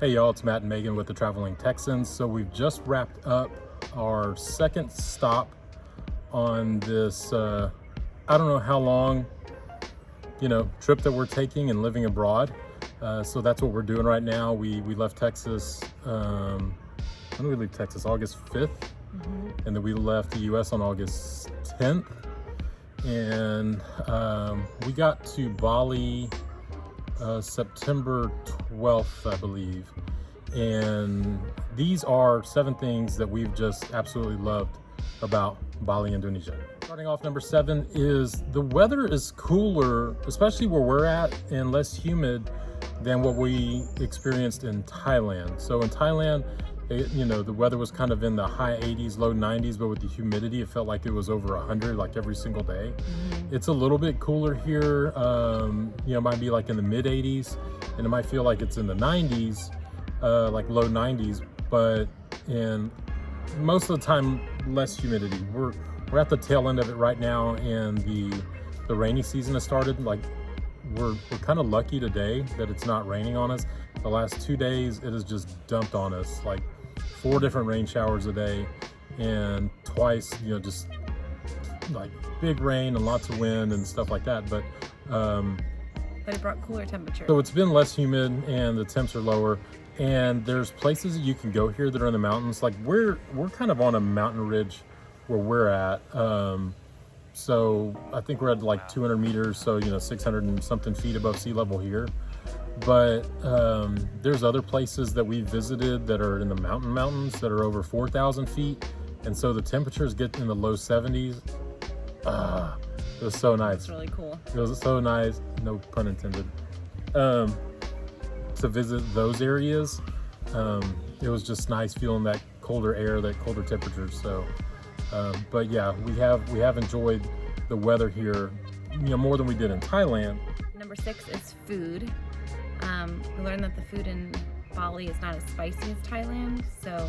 Hey y'all, it's Matt and Meghan with the Traveling Texans. So we've just wrapped up our second stop on this, I don't know how long, trip that we're taking and living abroad. So that's what we're doing right now. We left Texas, when did we leave Texas? August 5th. And then we left the US on August 10th. And we got to Bali September 12th, I believe. And these are 7 things that we've just absolutely loved about Bali, Indonesia. Starting off, number 7 is the weather is cooler, especially where we're at, and less humid than what we experienced in Thailand. So in Thailand, the weather was kind of in the high 80s, low 90s, but with the humidity, it felt like it was over 100 like every single day. It's a little bit cooler here. It might be like in the mid 80s, and it might feel like it's in the 90s, like low 90s, but in most of the time, less humidity. We're at the tail end of it right now, and the rainy season has started. Like we're kind of lucky today that it's not raining on us. The last 2 days, it has just dumped on us, like 4 different rain showers a day, and twice, just like big rain and lots of wind and stuff like that. But it brought cooler temperatures. So it's been less humid and the temps are lower. And there's places that you can go here that are in the mountains. Like we're kind of on a mountain ridge where we're at. So I think we're at like 200 meters, so 600 and something feet above sea level here. But there's other places that we visited that are in the mountains that are over 4,000 feet, and so the temperatures get in the low 70s. It was so nice. It's really cool. It was so nice, no pun intended, to visit those areas. It was just nice feeling that colder air, that colder temperatures. So, but yeah, we have enjoyed the weather here, more than we did in Thailand. Number 6 is food. We learned that the food in Bali is not as spicy as Thailand, so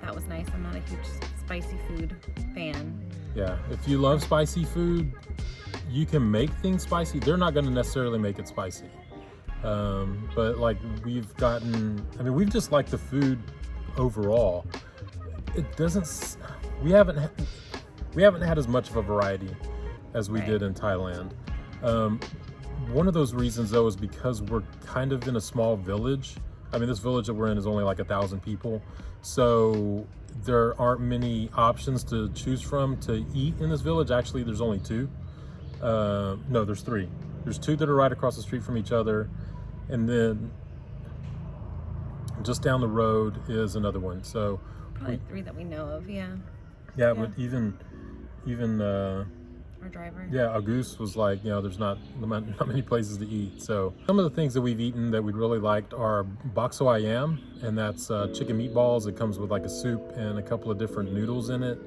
that was nice. I'm not a huge spicy food fan. Yeah, if you love spicy food, you can make things spicy. They're not going to necessarily make it spicy. But like we've just liked the food overall. It doesn't, we haven't had as much of a variety as we did in Thailand. One of those reasons though is because we're kind of in a small village. I mean, this village that we're in is only like 1,000 people. So there aren't many options to choose from to eat in this village. Actually, there's only 2. No, there's 3. There's 2 that are right across the street from each other. And then just down the road is another one. So probably 3 that we know of, yeah. Yeah, but even our driver. Yeah, August was like, there's not many places to eat. So some of the things that we've eaten that we really liked are bakso ayam, and that's chicken meatballs. It comes with like a soup and a couple of different noodles in it.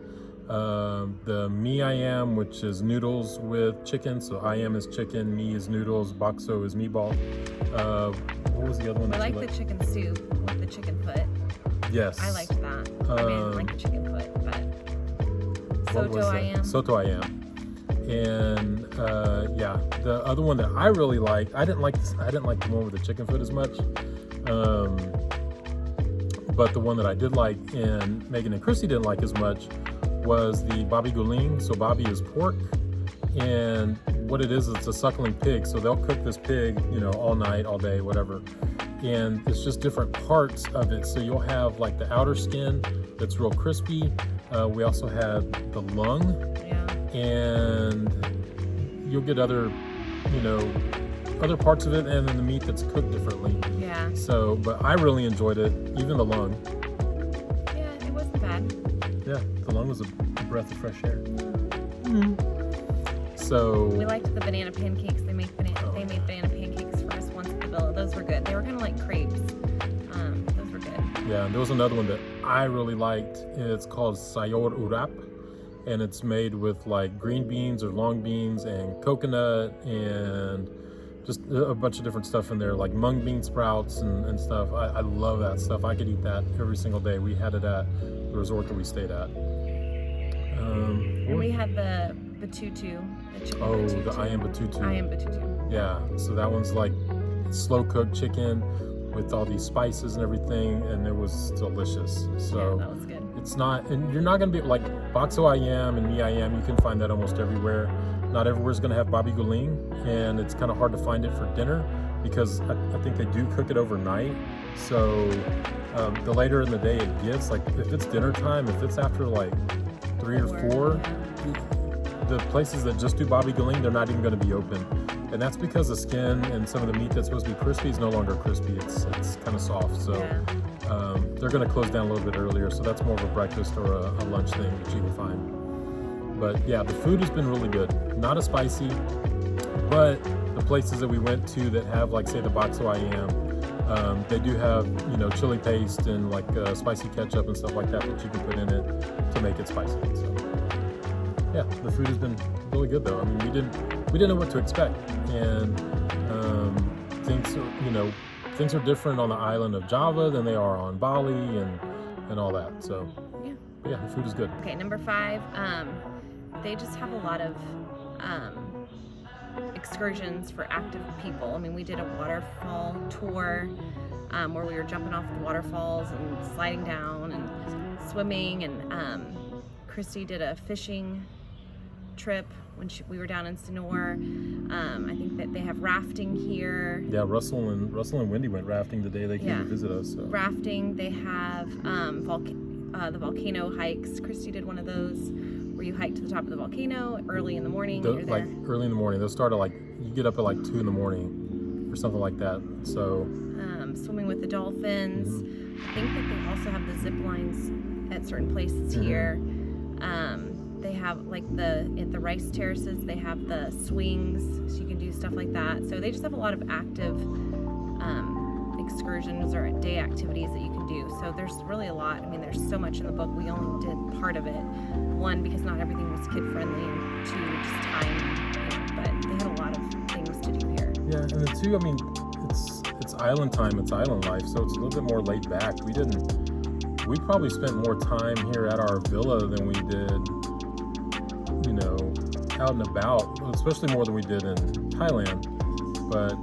The mie ayam, which is noodles with chicken. So ayam is chicken, mie is noodles, bakso is meatball. What was the other one? I like the chicken soup with the chicken foot. Yes. I liked that. I didn't like the chicken foot, but soto ayam. Soto ayam. And the other one that I really liked, I didn't like the one with the chicken foot as much. But the one that I did like and Meghan and Christy didn't like as much was the babi guling. So babi is pork, and what it is, it's a suckling pig. So they'll cook this pig, all night, all day, whatever. And it's just different parts of it. So you'll have like the outer skin that's real crispy. We also had the lung. And you'll get other parts of it, and then the meat that's cooked differently. Yeah. So, but I really enjoyed it, even the lung. Yeah, it wasn't bad. Yeah, the lung was a breath of fresh air. So we liked the banana pancakes. They made banana pancakes for us once at the villa. Those were good. They were kind of like crepes. Those were good. Yeah, and there was another one that I really liked. It's called sayur urap. And it's made with like green beans or long beans and coconut and just a bunch of different stuff in there, like mung bean sprouts and stuff. I love that stuff. I could eat that every single day. We had it at the resort that we stayed at. And we had the tutu. The ayam batutu. Ayam batutu. Yeah, so that one's like slow cooked chicken with all these spices and everything, and it was delicious. So that was good. it's not, and you're not going to be like bakso ayam and mie ayam. You can find that almost everywhere. Not everywhere's going to have babi guling, and it's kind of hard to find it for dinner because I think they do cook it overnight. So the later in the day it gets, like if it's dinner time, if it's after like 3 or 4, the places that just do babi guling, they're not even going to be open. And that's because the skin and some of the meat that's supposed to be crispy is no longer crispy. It's kind of soft. So they're going to close down a little bit earlier. So that's more of a breakfast or a lunch thing that you can find. But yeah, the food has been really good. Not as spicy, but the places that we went to that have, like, say, the bakso ayam, they do have, you know, chili paste and like spicy ketchup and stuff like that you can put in it to make it spicy. So yeah, the food has been really good though. I mean, we didn't know what to expect, and things are different on the island of Java than they are on Bali and all that. So yeah, the food is good. Okay, number 5, they just have a lot of excursions for active people. I mean, we did a waterfall tour where we were jumping off the waterfalls and sliding down and swimming, and Christy did a fishing trip when we were down in Senor. I think that they have rafting here. Yeah, Russell and Wendy went rafting the day they came to visit us. So. Rafting. They have the volcano hikes. Christy did one of those where you hike to the top of the volcano early in the morning. Like early in the morning. They'll start at like, you get up at like 2 in the morning or something like that. So swimming with the dolphins. I think that they also have the zip lines at certain places here. They have like at the rice terraces, they have the swings, so you can do stuff like that. So they just have a lot of active excursions or day activities that you can do. So there's really a lot. I mean, there's so much in the book. We only did part of it. 1, because not everything was kid friendly, and 2, just time. But they had a lot of things to do here. Yeah, and then 2, I mean, it's island time, it's island life, so it's a little bit more laid back. We probably spent more time here at our villa than we did, you know, out and about, especially more than we did in Thailand. But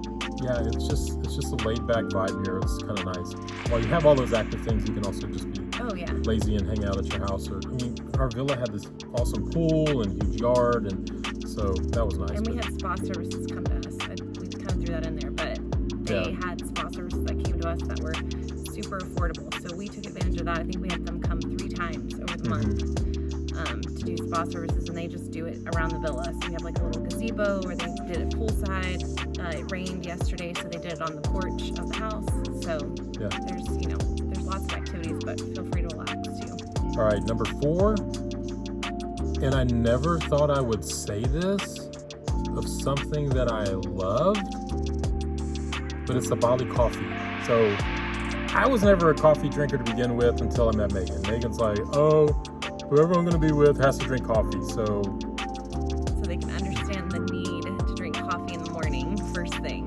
yeah, it's just a laid back vibe here. It's kind of nice. While you have all those active things, you can also just be lazy and hang out at your house. Or, I mean, our villa had this awesome pool and huge yard, and so that was nice. And we had spa services come to us. We kind of threw that in there, but they had spa services that came to us that were super affordable. So we took advantage of that. I think we had them come 3 times over the month to do spa services, and they just do it around the villa. So we have like a little gazebo where they did it poolside. It rained yesterday, so they did it on the porch of the house. So there's lots of activities, but feel free to relax too. All right, number 4, and I never thought I would say this of something that I loved, but it's the Bali coffee. So I was never a coffee drinker to begin with until I met Meghan. Meghan's like, oh, whoever I'm going to be with has to drink coffee. So they can understand the need to drink coffee in the morning, first thing.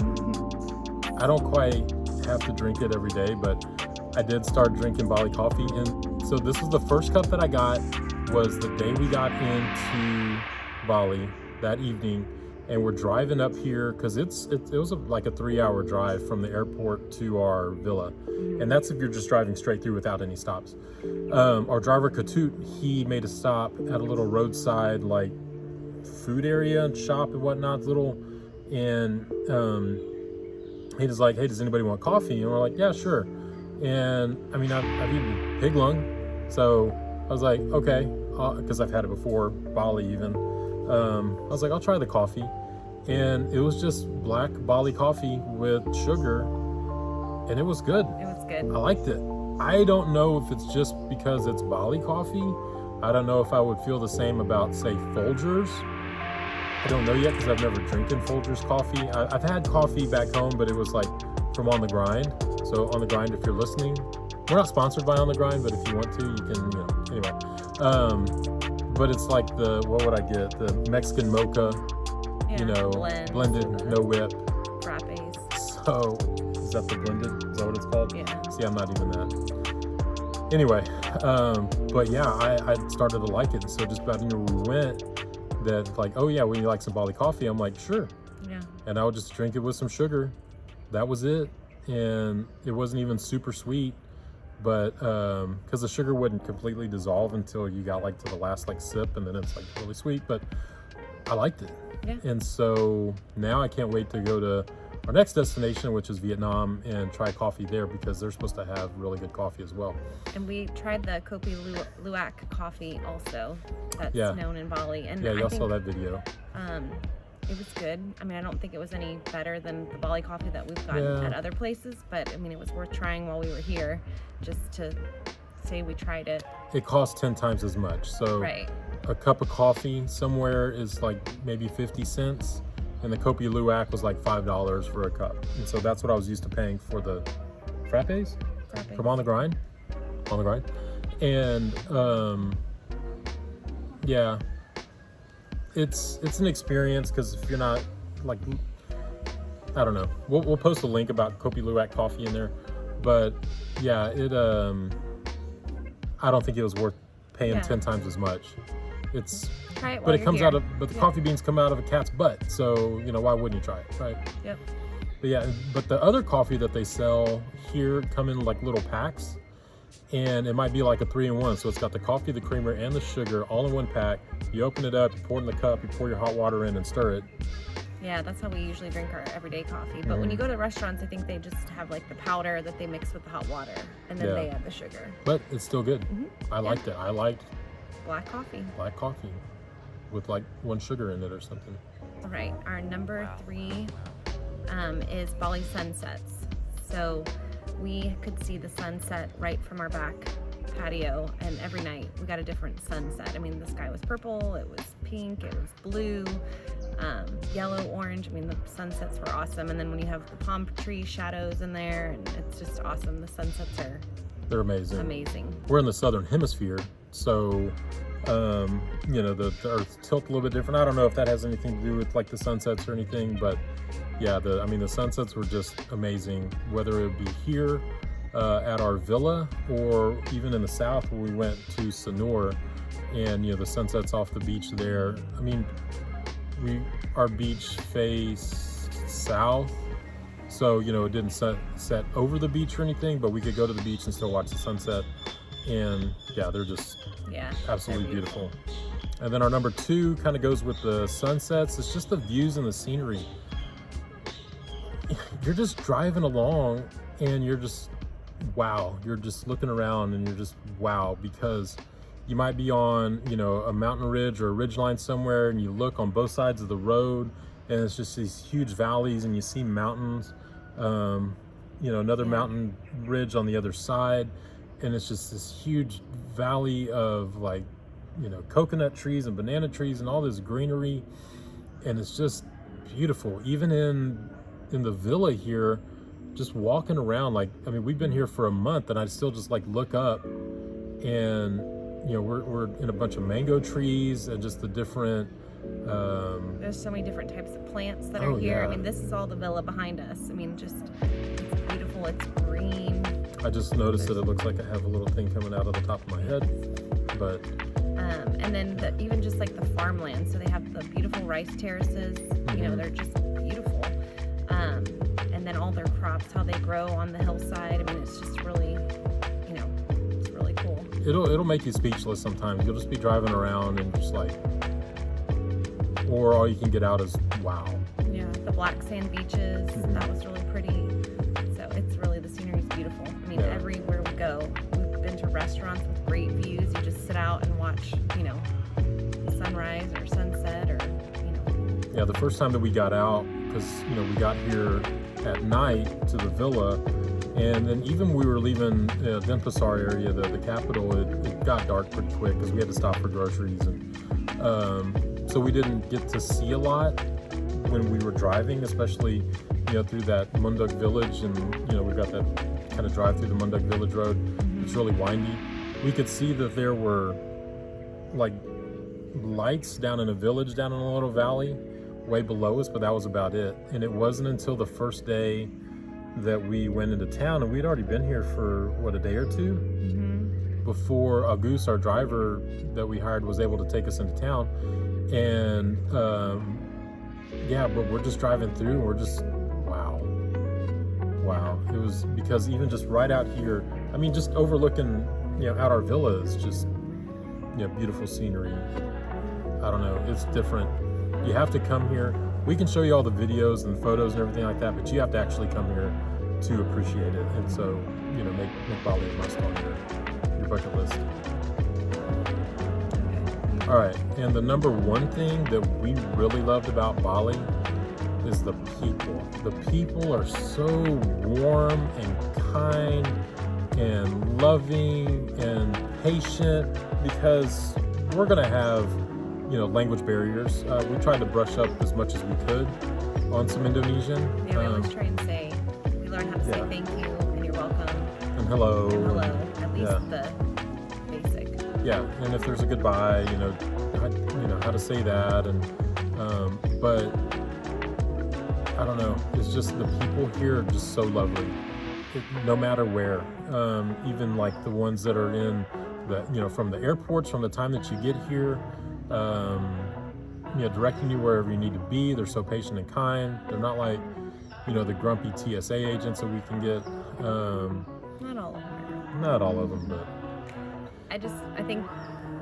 I don't quite have to drink it every day, but I did start drinking Bali coffee. And so this was the first cup that I got, was the day we got into Bali that evening. And we're driving up here because it was like a 3-hour drive from the airport to our villa. And that's if you're just driving straight through without any stops. Our driver, Katut, he made a stop at a little roadside, like, food area and shop and whatnot, and he was like, hey, does anybody want coffee? And we're like, yeah, sure. And I mean, I've eaten pig lung, so I was like, okay, because I've had it before, Bali even. I was like, I'll try the coffee. And it was just black Bali coffee with sugar, and it was good. It was good. I liked it. I don't know if it's just because it's Bali coffee. I don't know if I would feel the same about, say, Folgers. I don't know yet because I've never drinking Folgers coffee. I've had coffee back home, but it was like from On the Grind. So On the Grind, if you're listening, we're not sponsored by On the Grind, but if you want to, you can, anyway. But it's like what would I get? The Mexican mocha, blended, no whip. Frappes. So, is that the blended? Is that what it's called? Yeah. See, I'm not even that. Anyway, but yeah, I started to like it. So just about we went, that like, oh yeah, would you like some Bali coffee? I'm like, sure. Yeah. And I would just drink it with some sugar. That was it. and it wasn't even super sweet, but because the sugar wouldn't completely dissolve until you got like to the last like sip, and then it's like really sweet. But I liked it. Yeah. And so now I can't wait to go to our next destination, which is Vietnam, and try coffee there, because they're supposed to have really good coffee as well. And we tried the Kopi Luwak coffee also, that's Yeah. known in Bali. And Yeah, I y'all think, saw that video. it was good. I mean, I don't think it was any better than the Bali coffee that we've gotten Yeah. at other places, but I mean, it was worth trying while we were here, just to say we tried it. It costs 10 times as much. So Right. a cup of coffee somewhere is like maybe 50 cents. And the Kopi Luwak was like $5 for a cup. And so that's what I was used to paying for the frappes from On the Grind. On the Grind. And yeah, it's an experience, because if you're not like, I don't know, we'll post a link about Kopi Luwak coffee in there. But yeah, it I don't think it was worth paying 10 times as much. It's Try it while but it you're comes here. out of, but the coffee beans come out of a cat's butt, so you know, why wouldn't you try it, right? Yep. But yeah, but the other coffee that they sell here come in like little packs, and it might be like a 3-in-1. So it's got the coffee, the creamer, and the sugar all in one pack. You open it up, you pour it in the cup, you pour your hot water in and stir it. Yeah, that's how we usually drink our everyday coffee. But when you go to restaurants, I think they just have like the powder that they mix with the hot water, and then they add the sugar. But it's still good. I liked it. I liked Black coffee. black coffee with like 1 sugar in it or something. All right, our number 3 is Bali sunsets. So we could see the sunset right from our back patio, and every night we got a different sunset. I mean, the sky was purple, it was pink, it was blue, yellow, orange. I mean, the sunsets were awesome. And then when you have the palm tree shadows in there, and it's just awesome. The sunsets They're amazing. amazing. We're in the southern hemisphere, so you know, the Earth's tilt a little bit different. I don't know if that has anything to do with like the sunsets or anything, but yeah, the sunsets were just amazing. Whether it be here at our villa, or even in the south where we went to Sanur, and you know, the sunsets off the beach there. I mean, our beach faced south, so you know, it didn't set over the beach or anything, but we could go to the beach and still watch the sunset. And yeah, they're just absolutely beautiful. And then our number 2 kind of goes with the sunsets. It's just the views and the scenery. You're just driving along and you're just wow. You're just looking around and you're just wow, because you might be on, you know, a mountain ridge or a ridge line somewhere, and you look on both sides of the road and it's just these huge valleys, and you see mountains, you know, another mountain ridge on the other side, and it's just this huge valley of like, you know, coconut trees and banana trees and all this greenery, and it's just beautiful. Even in the villa here, just walking around, like, I mean, we've been here for a month, and I still just like look up, and you know, we're in a bunch of mango trees and just the different there's so many different types of plants that are here. I mean, this is all the villa behind us. I mean, just it's beautiful, it's green. I just noticed that it looks like I have a little thing coming out of the top of my head, but and then even just like the farmland, so they have the beautiful rice terraces, you know, they're just beautiful. And then all their crops, how they grow on the hillside. I mean, it's just really, you know, it's really cool. it'll make you speechless sometimes. You'll just be driving around and just like, or all you can get out is wow. Yeah, the black sand beaches, that was really pretty. So it's really, the scenery's beautiful. I mean, everywhere we go, we've been to restaurants with great views. You just sit out and watch, you know, sunrise or sunset, or, you know. Yeah, the first time that we got out, because, you know, we got here at night to the villa, and then even when we were leaving Denpasar area, the capital, it got dark pretty quick because we had to stop for groceries, and so we didn't get to see a lot when we were driving, especially, you know, through that Munduk village, and you know, we've got that kind of drive through the Munduk village road. It's really windy. We could see that there were like lights down in a village down in a little valley way below us, but that was about it. And it wasn't until the first day that we went into town, and we'd already been here for what, a day or two before Agus, our driver that we hired, was able to take us into town. And yeah, but we're just driving through, and we're just wow. wow. It was because even just right out here, I mean, just overlooking, out our villa is just, beautiful scenery. I don't know, it's different. You have to come here. We can show you all the videos and photos and everything like that, but you have to actually come here to appreciate it. And so, make Bali a must on your bucket list. All right, and the number one thing that we really loved about Bali is the people. The people are so warm and kind and loving and patient, because we're gonna have, language barriers. We tried to brush up as much as we could on some Indonesian. Yeah, we always try and say, we learn how to say thank you and you're welcome. And hello. And hello, at least the basic. Yeah, and if there's a goodbye, how to say that, and but I don't know, it's just the people here are just so lovely, no matter where, even like the ones that are in the, from the airports, from the time that you get here, directing you wherever you need to be. They're so patient and kind. They're not like, the grumpy TSA agents that we can get. Not all of them. Not all of them, but I think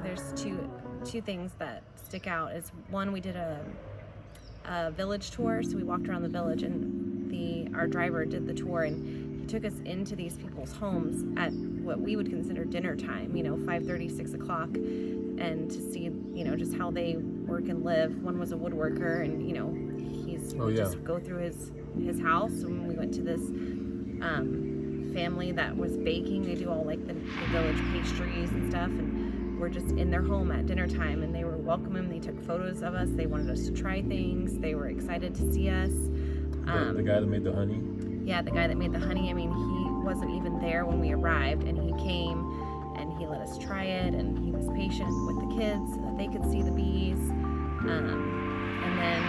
there's two things that stick out. Is one, we did a village tour, so we walked around the village, and our driver did the tour, and he took us into these people's homes at what we would consider dinner time, 5:30, 6 o'clock, and to see, just how they work and live. One was a woodworker, and just go through his house, and we went to this family that was baking. They do all like the village pastries and stuff, and we're just in their home at dinner time, and they were welcoming. They took photos of us. They wanted us to try things. They were excited to see us. The guy that made the honey. Yeah, the guy that made the honey. I mean, he wasn't even there when we arrived, and he came and he let us try it, and he was patient with the kids so that they could see the bees. And then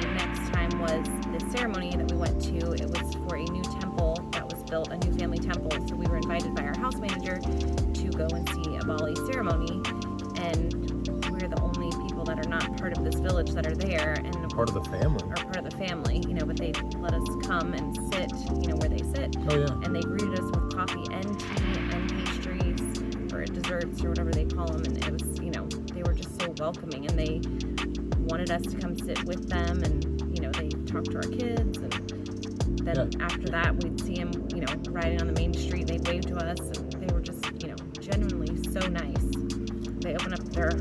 the next time was the ceremony that we went to. It was for a new temple that was built, a new family temple. So we were invited by our house manager to go and see a Bali ceremony, and we're the only people that are not part of this village that are there, and part of the family. Are part of the family, but they let us come and sit, where they sit. Oh yeah. And they greeted us with coffee and tea and pastries, or desserts, or whatever they call them, and it was, they were just so welcoming, and they wanted us to come sit with them, and they talked to our kids, and then after that we'd see them, riding on the main street. They'd wave to us, and they were just, genuinely so nice. They open up their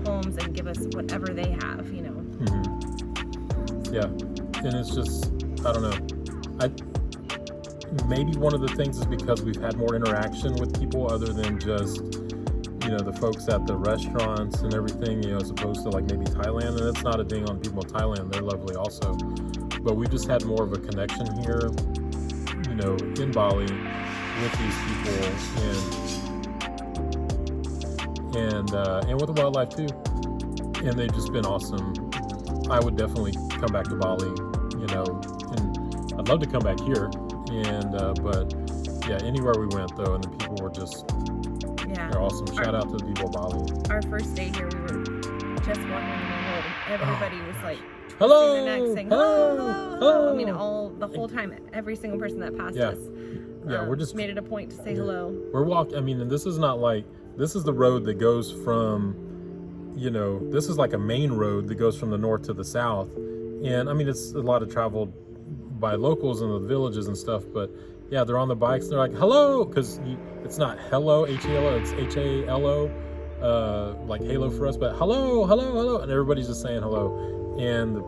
homes and give us whatever they have, Yeah, and it's just, I don't know. Maybe one of the things is because we've had more interaction with people other than just, the folks at the restaurants and everything, as opposed to like maybe Thailand. And it's not a ding on people in Thailand, they're lovely also. But we just had more of a connection here, in Bali with these people, and with the wildlife too. And they've just been awesome. I would definitely come back to Bali, and I'd love to come back here. And but yeah, anywhere we went though, and the people were just they're awesome. Shout out to the people of Bali. Our first day here, we were just walking on the main road, and everybody was like, hello, their neck, saying, hello. I mean, the whole time, every single person that passed us. Yeah, we're just made it a point to say hello. We're walking. I mean, and this is not like, this is the road that goes from, this is like a main road that goes from the north to the south. And I mean, it's a lot of traveled by locals in the villages and stuff, but yeah, they're on the bikes. They're like, hello, because it's not hello, H-E-L-O, it's H-A-L-O, like halo for us, but hello, hello, hello. And everybody's just saying hello. And,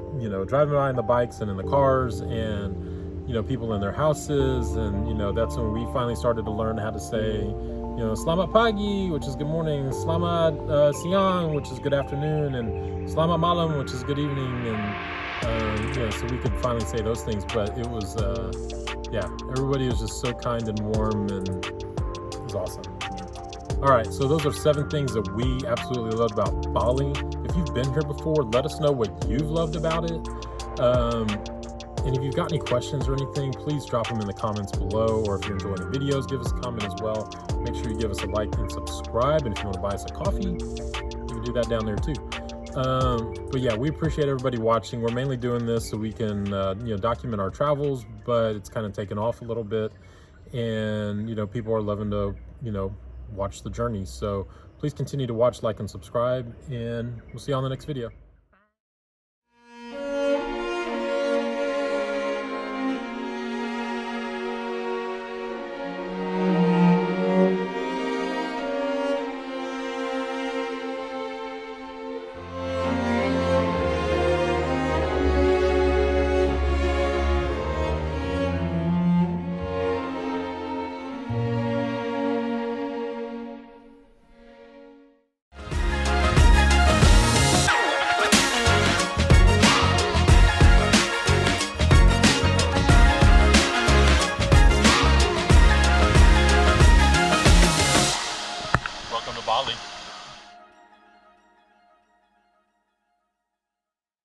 driving by in the bikes and in the cars, and, people in their houses. And, that's when we finally started to learn how to say, Selamat pagi, which is good morning, Selamat siang, which is good afternoon, and Selamat malam, which is good evening. And, so we could finally say those things. But it was, everybody was just so kind and warm, and it was awesome. All right, so those are 7 things that we absolutely loved about Bali. If you've been here before, let us know what you've loved about it. And if you've got any questions or anything, please drop them in the comments below. Or if you're enjoying the videos, give us a comment as well. Make sure you give us a like and subscribe. And if you want to buy us a coffee, you can do that down there too. But yeah, we appreciate everybody watching. We're mainly doing this so we can document our travels, but it's kind of taken off a little bit, and people are loving to watch the journey. So please continue to watch, like, and subscribe, and we'll see you on the next video.